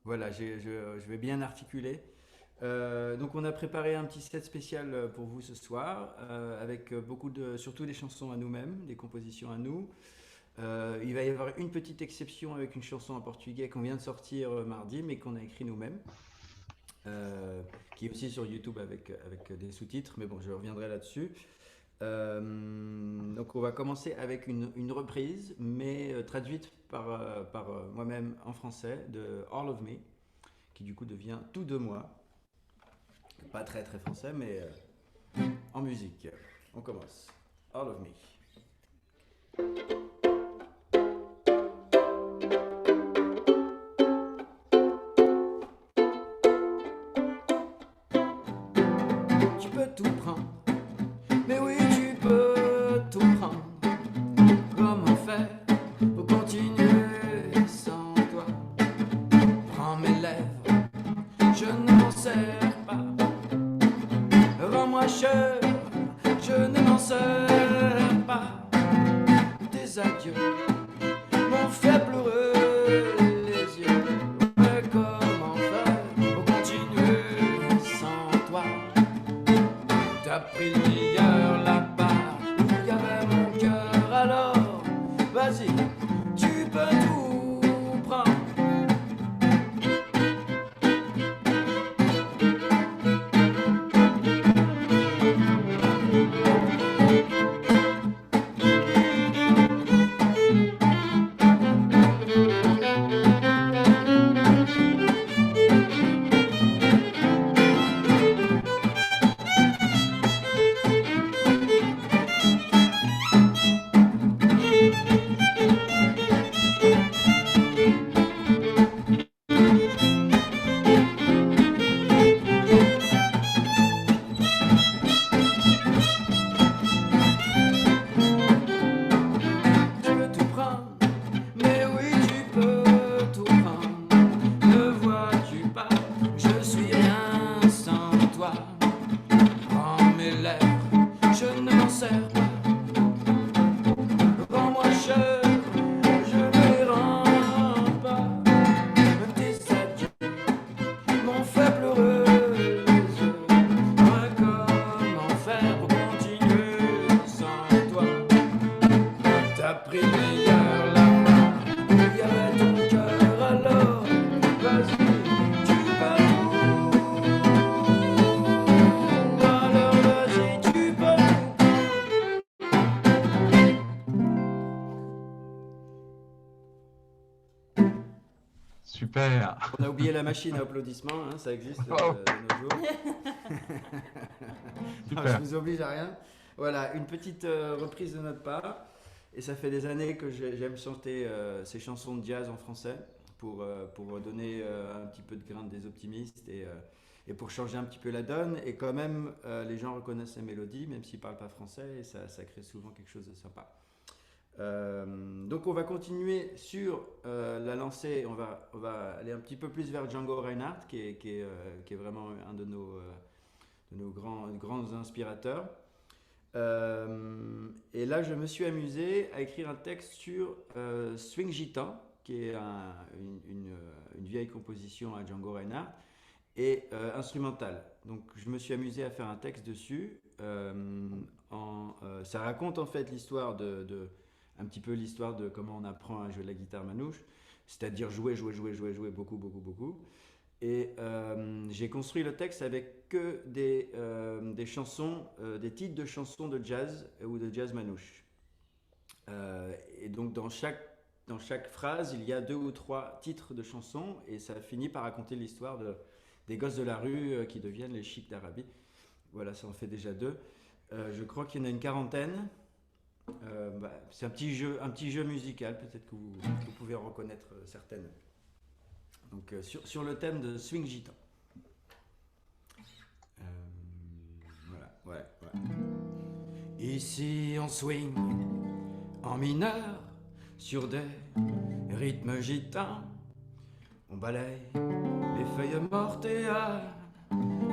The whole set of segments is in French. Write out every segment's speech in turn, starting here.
Voilà, je vais bien articuler. Donc on a préparé un petit set spécial pour vous ce soir, avec beaucoup de, surtout des chansons à nous-mêmes, des compositions à nous. Il va y avoir une petite exception avec une chanson en portugais qu'on vient de sortir mardi, mais qu'on a écrit nous-mêmes, euh, qui est aussi sur YouTube avec des sous-titres, mais bon, je reviendrai là-dessus. Donc on va commencer avec une reprise, mais traduite par moi-même en français, de All of Me, qui du coup devient Tout de moi. Pas très très français, mais en musique. On commence. All of Me. Tu peux tout prendre, mais oui tu peux tout prendre. Comment faire pour continuer sans toi? Prends mes lèvres, je ne m'en sers pas. Rends-moi cher, je ne m'en sers pas. Tes adieux m'ont fait pleurer les yeux. Mais comment faire pour continuer sans toi? T'as pris le meilleur là-bas où il y avait mon cœur, alors vas-y, tu peux tout prendre. Tu peux tout prendre, mais oui tu peux tout prendre. Ne vois-tu pas, je suis rien sans toi. Prends mes lèvres, je ne m'en sers pas. Rends-moi cher, je ne les rends pas. Tes adieux m'ont fait pleurer les yeux. Moi, comment faire pour continuer sans toi? T'as pris le meilleur là-bas où il y avait ton cœur, alors vas-y, tu peux tout. Alors vas-y, tu peux tout. Super. On a oublié la machine à applaudissements, hein, ça existe Wow, de nos jours. Non, je super. vous oblige à rien. Voilà, une petite reprise de notre part. Et ça fait des années que j'aime chanter ces chansons de jazz en français pour donner un petit peu de grain des optimistes et pour changer un petit peu la donne. Et quand même, les gens reconnaissent les mélodies, même s'ils ne parlent pas français, et ça crée souvent quelque chose de sympa. Donc on va continuer sur la lancée, on va aller un petit peu plus vers Django Reinhardt, qui est vraiment un de nos grands inspirateurs. Et là, je me suis amusé à écrire un texte sur Swing Gitan, qui est une vieille composition à Django Reinhardt, et instrumentale. Donc, je me suis amusé à faire un texte dessus. Ça raconte en fait l'histoire un petit peu l'histoire de comment on apprend à jouer de la guitare manouche, c'est-à-dire jouer, beaucoup, beaucoup, beaucoup. Et j'ai construit le texte avec que des chansons, des titres de chansons de jazz ou de jazz manouche. Et donc dans chaque phrase, il y a deux ou trois titres de chansons et ça finit par raconter l'histoire des gosses de la rue qui deviennent les chics d'Arabie. Voilà, ça en fait déjà deux. Je crois qu'il y en a une quarantaine. C'est un petit jeu musical, peut-être que vous pouvez en reconnaître certaines. Donc sur le thème de Swing Gitan. Euh, voilà. Ici on swing en mineur sur des rythmes gitans. On balaye les feuilles mortes et à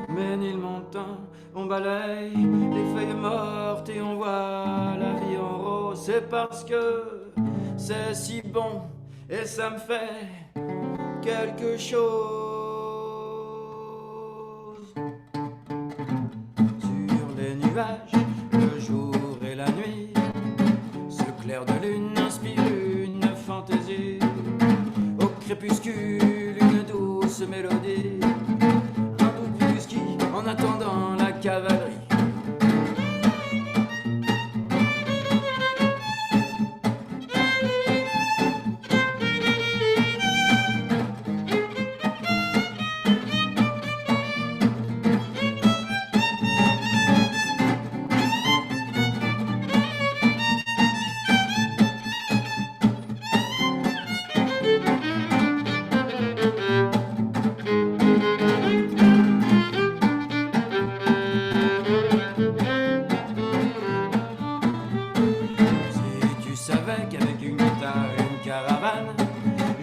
Ménilmontant. On balaye les feuilles mortes et on voit la vie en rose. C'est parce que c'est si bon et ça me fait quelque chose. Sur les nuages, le jour et la nuit, ce clair de lune inspire une fantaisie. Au crépuscule, une douce mélodie, un bout de whisky en attendant la cavalerie.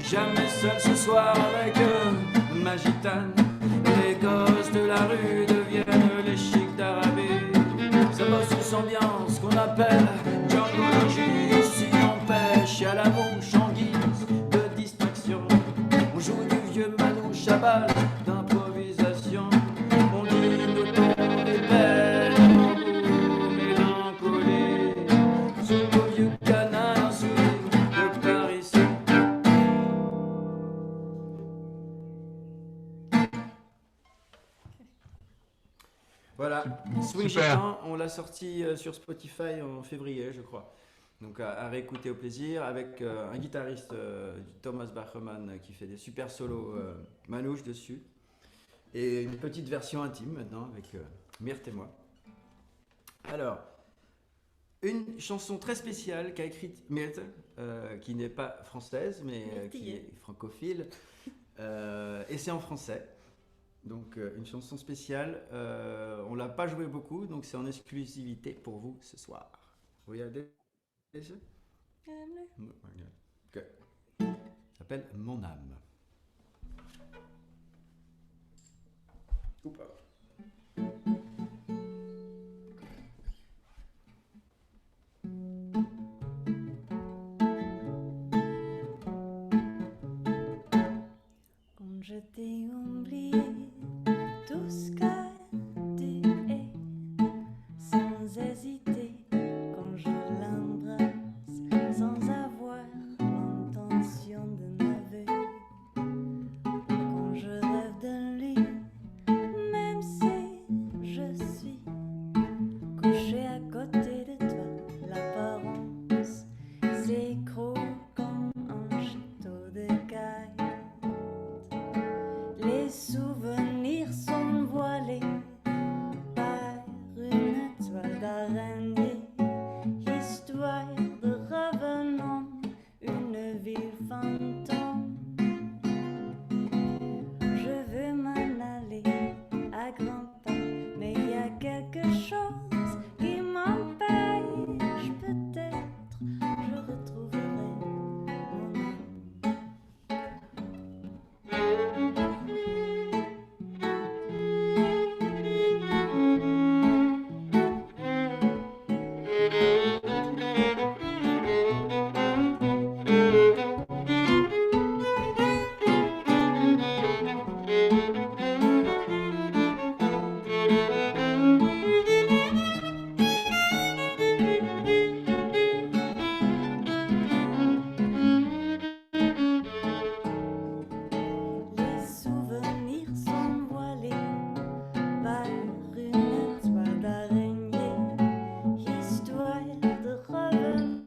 Jamais seul ce soir avec ma gitane. Les gosses de la rue deviennent les chics d'Arabie. Ça bosse sous ambiance qu'on appelle Djangologie. Si on pêche à la mouche en guise de distraction, on joue du vieux manouche à balle d'improvisation. On dit nos temps des peines en goût mélancolie sous nos vieux canards sous de Paris. Voilà, Swing Gitan, on l'a sorti sur Spotify en février, je crois. Donc à réécouter au plaisir, avec un guitariste, Thomas Bachmann, qui fait des super solos manouches dessus. Et une petite version intime maintenant, avec Myrthe et moi. Alors, une chanson très spéciale qu'a écrite Myrthe, qui n'est pas française, mais qui est francophile. Et c'est en français. Donc une chanson spéciale, on l'a pas joué beaucoup, donc c'est en exclusivité pour vous ce soir. Regardez ça. Ok. Ça s'appelle Mon âme. Ou pas. Quand je t'ai oublié, tout ce que tu es, sans hésiter, quand je l'embrasse, sans avoir l'intention de m'aveuer, quand je rêve de lui, même si je suis couché à côté de toi, l'apparence s'écroule comme un château de cailles. Les souvenirs sont voilés par une toile d'araignée, histoire de revenant, une ville fantôme. Je veux m'en aller à grands pas, mais il y a quelque chose qui m'empêche. Peut-être je retrouverai mon âme. Les souvenirs sont voilés par une toile d'araignée, histoire de revenant,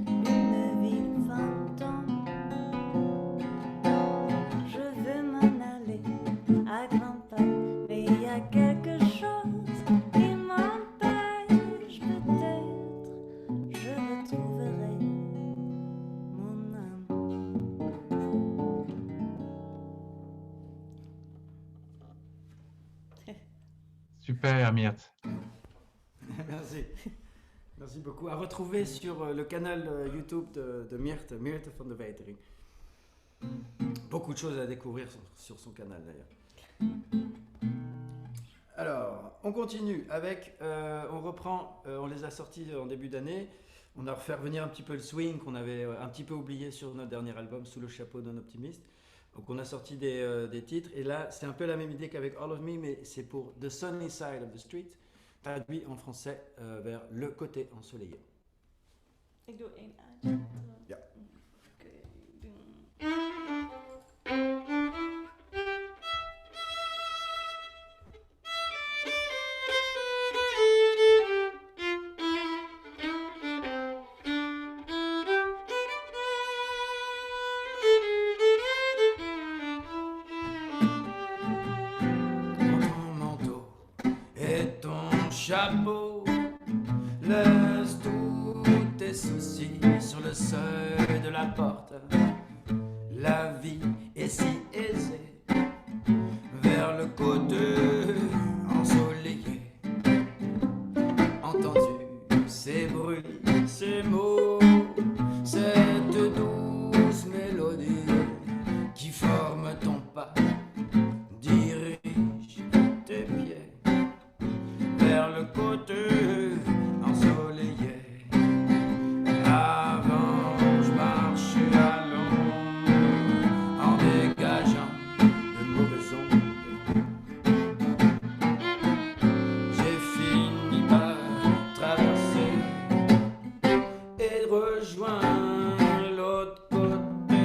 une ville fantôme. Je veux m'en aller à grands pas, mais il y a quelque chose qui m'empêche. Peut-être je retrouverai mon âme. Super, Myrthe. Merci. Merci beaucoup. À retrouver sur le canal YouTube de Myrthe, Myrthe van de Wetering. Beaucoup de choses à découvrir sur son canal d'ailleurs. Alors, on continue avec, on reprend, on les a sortis en début d'année. On a refait revenir un petit peu le swing qu'on avait un petit peu oublié sur notre dernier album, Sous le chapeau d'un optimiste. Donc on a sorti des titres et là c'est un peu la même idée qu'avec All of Me, mais c'est pour The Sunny Side of the Street, traduit en français vers le côté ensoleillé. Ik doe één uitje. Ja. Oké, doen. Chapeau, laisse tous tes soucis sur le seuil de la porte. La vie est si aisée vers le côté ensoleillé. Entendu ces bruits, ces mots, cette douce mélodie qui forme ton pas, dirige tes pieds vers le côté ensoleillé. Avant, je marchais à l'ombre en dégageant de mauvaises ondes. J'ai fini par traverser et rejoindre l'autre côté.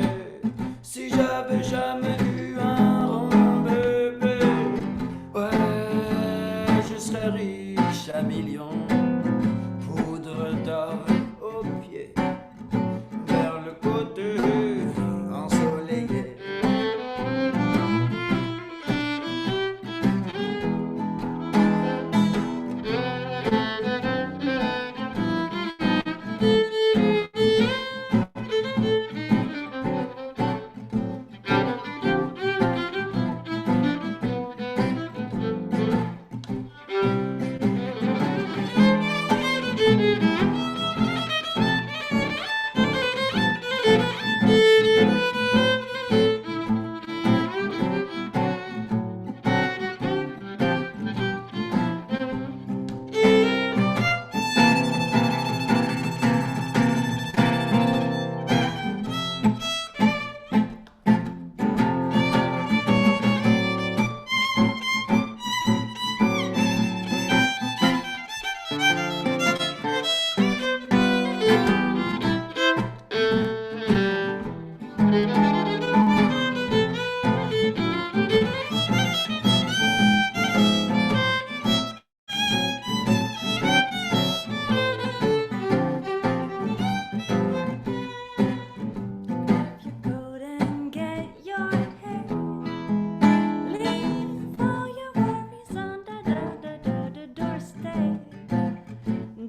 Si j'avais jamais eu un rond bébé, ouais, je serais riche à millions, poudre d'or aux pieds, vers le côté ensoleillé.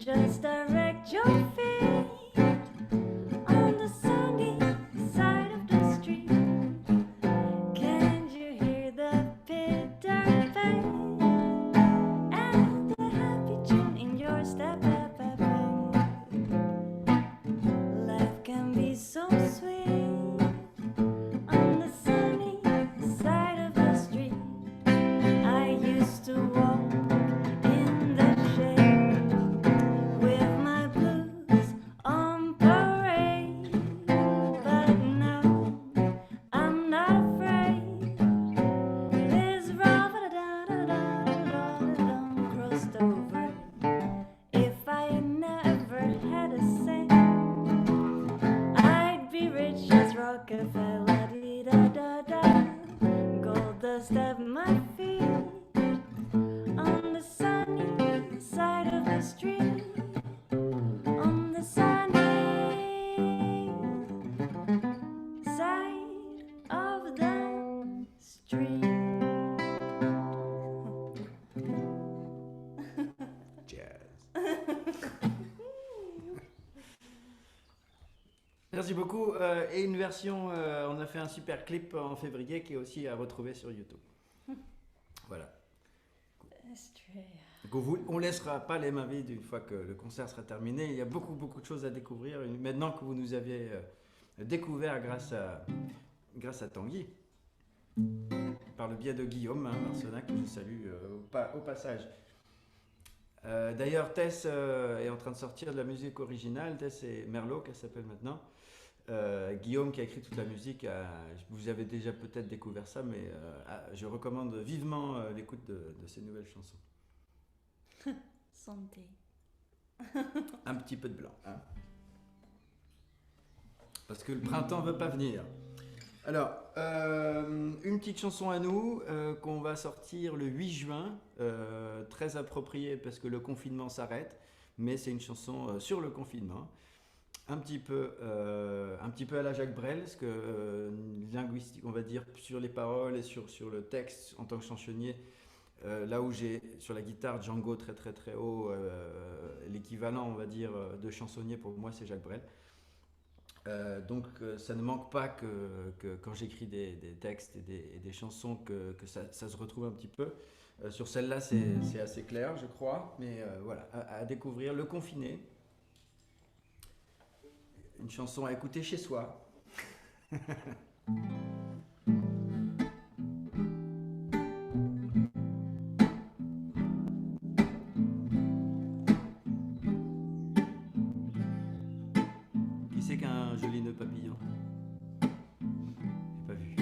Just direct your feet on the sunny side of the street. Can't you hear the pitter patter and the happy tune in your step? Life can be so sweet on the sunny side of the street. I used to walk in the shade with my blues on parade, but now I'm not afraid. This road crossed over. If I never had a cent, I'd be rich as Rockefeller. Dee-da-da-da. Gold dust at my feet on the sunny side of the street. On the sunny side of the street. Jazz. Merci beaucoup. Et une version, on a fait un super clip en février qui est aussi à retrouver sur YouTube. Voilà. Astray. Donc on ne laissera pas les mains vides une fois que le concert sera terminé. Il y a beaucoup de choses à découvrir. Maintenant que vous nous avez découvert grâce à Tanguy, par le biais de Guillaume Marcenac, que je salue au passage. D'ailleurs, Tess est en train de sortir de la musique originale. Tess et Merlot, qu'elle s'appelle maintenant. Guillaume qui a écrit toute la musique, vous avez déjà peut-être découvert ça, mais je recommande vivement l'écoute de ces nouvelles chansons. Santé. Un petit peu de blanc, hein. Parce que le printemps veut pas venir. Alors, une petite chanson à nous qu'on va sortir le 8 juin, très appropriée parce que le confinement s'arrête, mais c'est une chanson sur le confinement, un petit peu à la Jacques Brel, parce que linguistique, on va dire, sur les paroles et sur le texte en tant que chansonnier, là où j'ai sur la guitare Django très très très haut, l'équivalent, on va dire, de chansonnier pour moi, c'est Jacques Brel. Donc ça ne manque pas que quand j'écris des textes et des chansons que ça se retrouve un petit peu. Sur celle-là c'est assez clair je crois, mais voilà, à découvrir. Le Confiné, une chanson à écouter chez soi. Qui c'est qu'un joli nœud papillon? J'ai pas vu.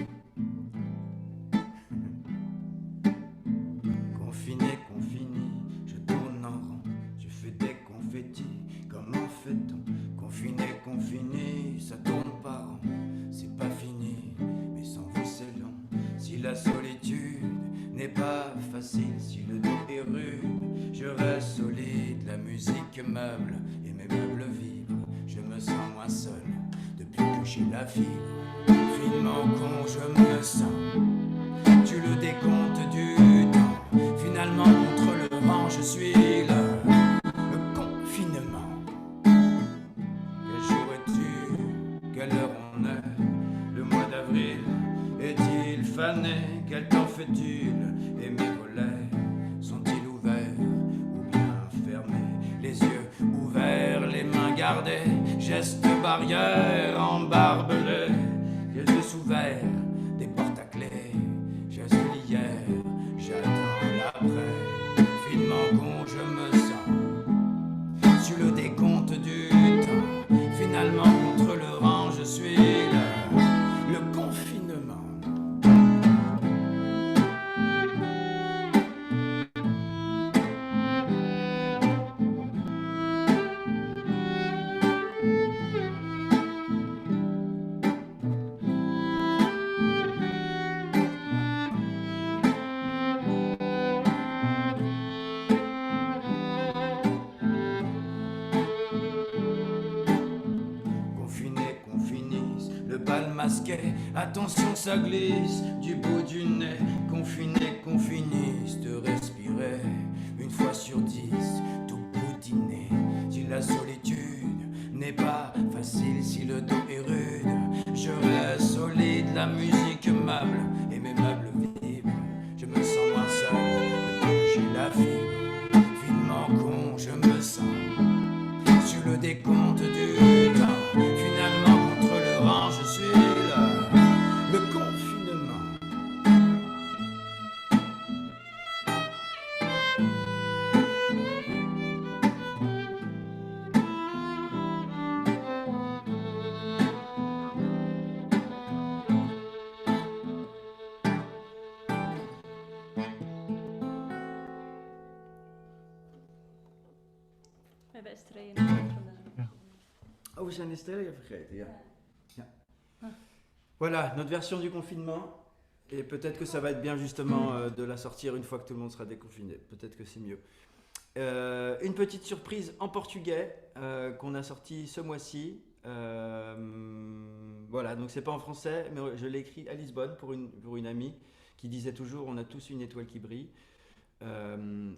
Confiné, confiné, je tourne en rond, je fais des confettis, comment fait-on? Confiné, confiné, ça tourne pas rond, c'est pas fini, mais sans vous c'est long. Si la solitude n'est pas facile, si le dos est rude, je reste solide, la musique meuble et mes meubles vibrent, je me sens moins seul depuis que j'ai la fibre. Finement con, je me sens, tu le décompte du temps, finalement contre le vent, je suis là. Le confinement, quel jour es-tu, quelle heure on est, le mois d'avril est-il fané, quel temps fait-il, et mes volets sont-ils ouverts ou bien fermés, les yeux ouverts, les mains gardées, gestes barrières en barbelé, les yeux ouverts, des portes à clé, geste l'hier, j'attends l'après, finement con je me sens, sur le décompte du temps, finalement contre le vent je suis là, le confinement. Confiné, confinisse, le bal masqué, attention ça glisse du bout du nez. Confiné, confinisse, de respirer une fois sur 10, tout boutiné. Si la solitude n'est pas facile, si le dos est rude, je reste solide, la musique meuble et mes meubles vibrent. Je me sens moins seul depuis que j'ai la fibre. Finement con, je me sens sur le décompte du temps, finalement contre le vent je suis là, le confinement. We hebben Estrella nog gedaan. Oh, we zijn Estrella vergeten, ja. Ja. Voilà, notre version du confinement. Et peut-être que ça va être bien justement de la sortir une fois que tout le monde sera déconfiné. Peut-être que c'est mieux. Une petite surprise en portugais qu'on a sorti ce mois-ci. Voilà, donc c'est pas en français, mais je l'ai écrit à Lisbonne pour une amie qui disait toujours on a tous une étoile qui brille.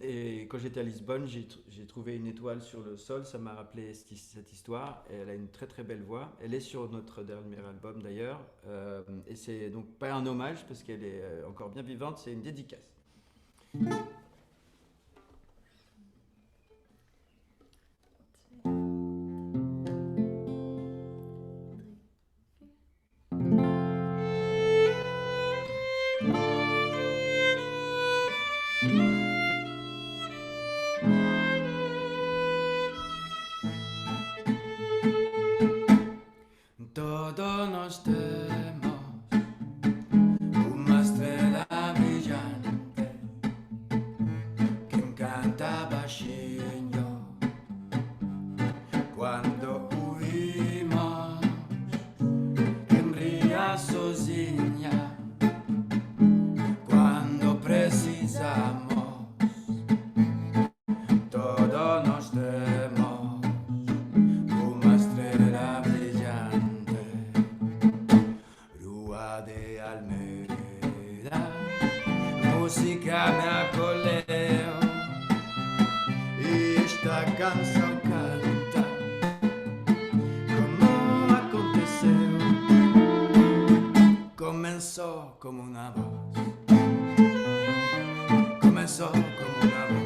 Et quand j'étais à Lisbonne, j'ai trouvé une étoile sur le sol, ça m'a rappelé cette histoire. Et elle a une très très belle voix. Elle est sur notre dernier album d'ailleurs. Et c'est donc pas un hommage parce qu'elle est encore bien vivante, c'est une dédicace. música me acoleo e esta canção canta como aconteceu. Começou como uma voz, começou como uma voz.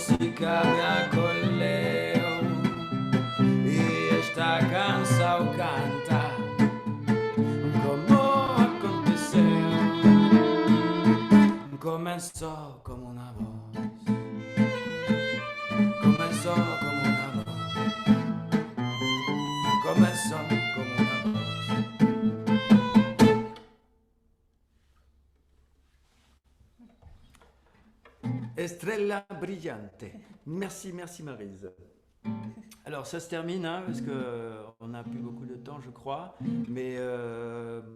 Música me acoleo e esta canção canta como aconteceu. Começou como uma voz, começou como uma voz, começou como uma voz. Estrella brillante. Merci, merci Maryse. Alors ça se termine, hein, parce qu'on n'a plus beaucoup de temps, je crois. Mais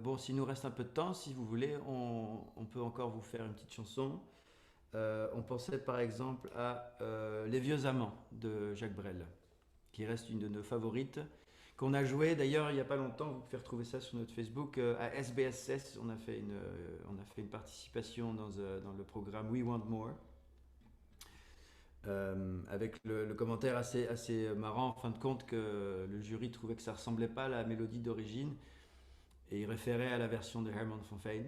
bon, s'il nous reste un peu de temps, si vous voulez, on peut encore vous faire une petite chanson. On pensait par exemple à Les Vieux Amants de Jacques Brel, qui reste une de nos favorites, qu'on a joué d'ailleurs il n'y a pas longtemps. Vous pouvez retrouver ça sur notre Facebook. À SBSS, on a fait une participation dans le programme We Want More. Avec le commentaire assez marrant en fin de compte que le jury trouvait que ça ressemblait pas à la mélodie d'origine et il référait à la version de Herman van Veen.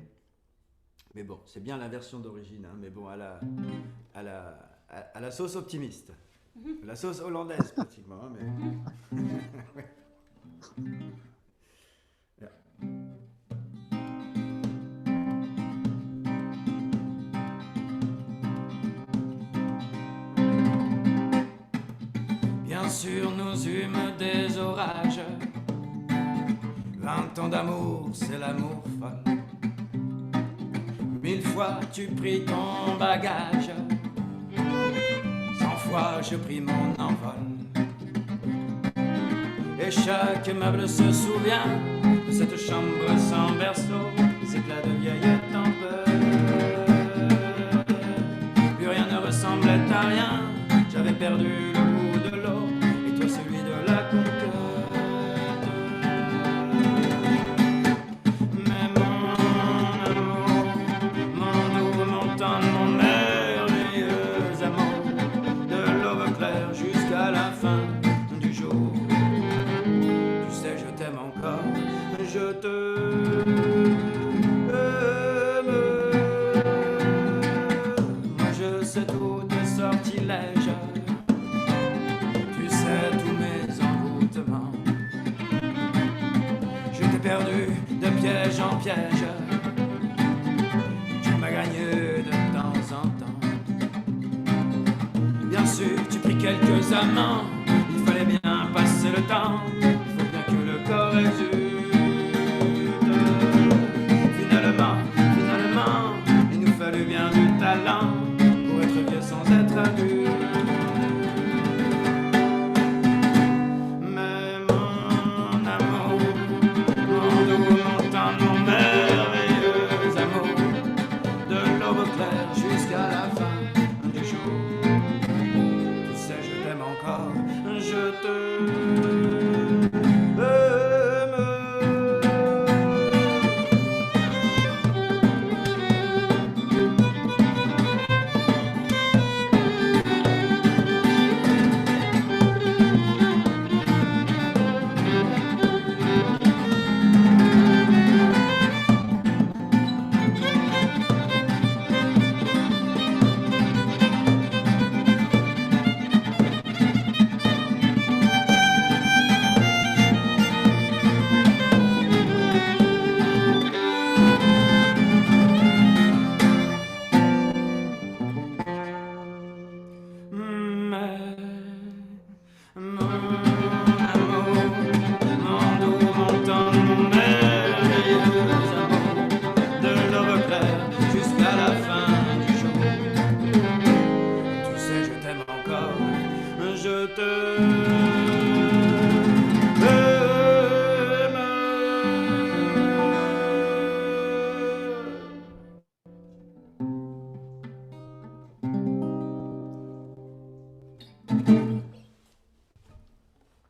Mais bon, c'est bien la version d'origine, hein, mais bon, à la sauce optimiste, la sauce hollandaise pratiquement, hein, mais... Yeah. Bien sûr, nous eûmes des orages. 20 ans d'amour, c'est l'amour folle. 1000 fois tu pris ton bagage. 100 fois je pris mon envol. Et chaque meuble se souvient de cette chambre sans berceau, ces éclats de vieille tempête. Plus rien ne ressemblait à rien. J'avais perdu le goût de l'eau et toi celui de la conquête. Mais mon amour, mon doux, mon tendre, mon merveilleux amour, de l'aube claire jusqu'à la fin du jour. Tu sais, je t'aime encore, je te aime. Moi je sais tous tes sortilèges. Tu sais tous mes envoûtements. Je t'ai perdu de piège en piège. Tu m'as gagné de temps en temps. Bien sûr, tu pris quelques amants. Il fallait bien passer le temps. Il faut bien que le corps résulte. Finalement, il nous fallut bien du talent pour être vieux sans être adulte. Mais mon amour, mon doux, mon tendre, mon merveilleux amour, de l'aube claire jusqu'à la fin du jour. Tu sais, je t'aime encore, je te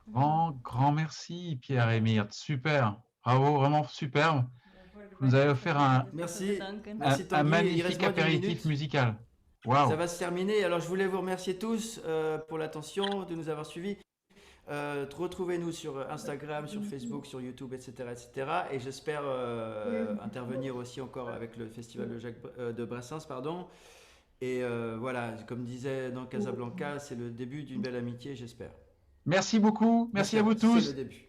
Grand merci, Pierre et Myrthe. Super. Bravo, vraiment superbe. Vous nous avez offert Merci. Danken. Merci un Tanguy. Il magnifique reste moins d'une apéritif minute. musical. Ça Waouh. va se terminer. Alors, je voulais vous remercier tous pour l'attention, de nous avoir suivis. Retrouvez-nous sur Instagram, sur Facebook, sur YouTube, etc. etc. Et j'espère intervenir aussi encore avec le festival de Brassens. Pardon. Et voilà, comme disait dans Casablanca, c'est le début d'une belle amitié, j'espère. Merci beaucoup. Merci à vous C'est tous. le début.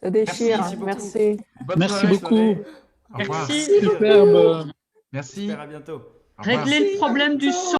Ça déchire, Merci beaucoup. merci. Bonne Merci soirée. beaucoup. Au revoir. Merci. Superbe. Merci. J'espère à bientôt. Au revoir. Régler le problème du son.